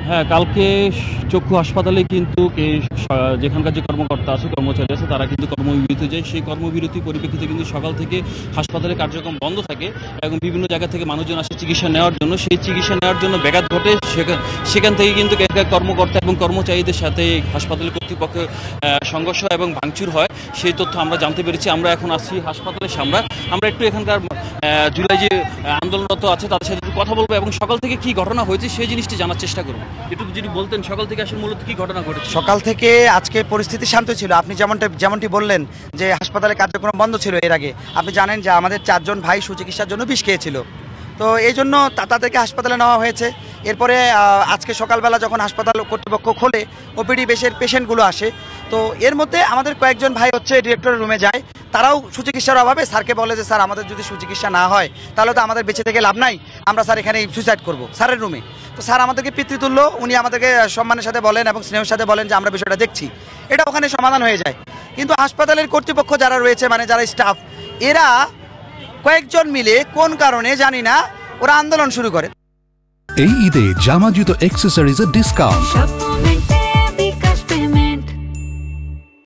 হ্যাঁ, কালকে চক্ষু হাসপাতালে কিন্তু যেখানকার যে কর্মকর্তা আছে, কর্মচারী আছে, তারা কিন্তু কর্মবিরতি যায়। সেই কর্মবিরতি পরিপ্রেক্ষিতে কিন্তু সকাল থেকে হাসপাতালে কার্যক্রম বন্ধ থাকে এবং বিভিন্ন জায়গা থেকে মানুষজন আসে চিকিৎসা নেওয়ার জন্য। সেই চিকিৎসা নেওয়ার জন্য ব্যাঘাত ঘটে। সেখান থেকে কিন্তু কর্মকর্তা এবং কর্মচারীদের সাথে হাসপাতাল কর্তৃপক্ষের সংঘর্ষ এবং ভাঙচুর হয়। সেই তথ্য আমরা জানতে পেরেছি। আমরা এখন আসছি হাসপাতালের সামনে। আমরা একটু এখানকার জুলাই যে আন্দোলনরত আছে তাদের সাথে একটু কথা বলবো এবং সকাল থেকে কি ঘটনা হয়েছে সেই জিনিসটি জানার চেষ্টা করবো। একটু যদি বলতেন সকাল থেকে আসলে মূলত কি ঘটনা ঘটেছে। সকাল থেকে আজকে পরিস্থিতি শান্ত ছিল। আপনি যেমনটি বললেন যে হাসপাতালে কার্যক্রম বন্ধ ছিল। এর আগে আপনি জানেন যে আমাদের 4 জন ভাই সুচিকিৎসার জন্য বিষ খেয়েছিল, তো এই জন্য তাদেরকে হাসপাতালে নেওয়া হয়েছে। এরপরে আজকে সকালবেলা যখন হাসপাতাল কর্তৃপক্ষ খোলে, ওপিডি বেশের পেশেন্টগুলো আসে, তো এর মধ্যে আমাদের কয়েকজন ভাই হচ্ছে ডিরেক্টরের রুমে যায়। তারাও সুচিকিৎসার অভাবে স্যারকে বলে যে স্যার আমাদের যদি সুচিকিৎসা না হয় তাহলে তো আমাদের বেঁচে থেকে লাভ নাই, আমরা স্যার এখানে সুইসাইড করব স্যারের রুমে। তো স্যার আমাদেরকে পিতৃতুল্য, উনি আমাদেরকে সম্মানের সাথে বলেন এবং স্নেহের সাথে বলেন যে আমরা বিষয়টা দেখছি, এটা ওখানে সমাধান হয়ে যায়। কিন্তু হাসপাতালের কর্তৃপক্ষ যারা রয়েছে, মানে যারা স্টাফ, এরা কয়েকজন মিলে কোন কারণে জানি না ওরা আন্দোলন শুরু করে। এই ঈদে জামা জুতো অ্যাক্সেসরিজের ডিসকাউন্ট।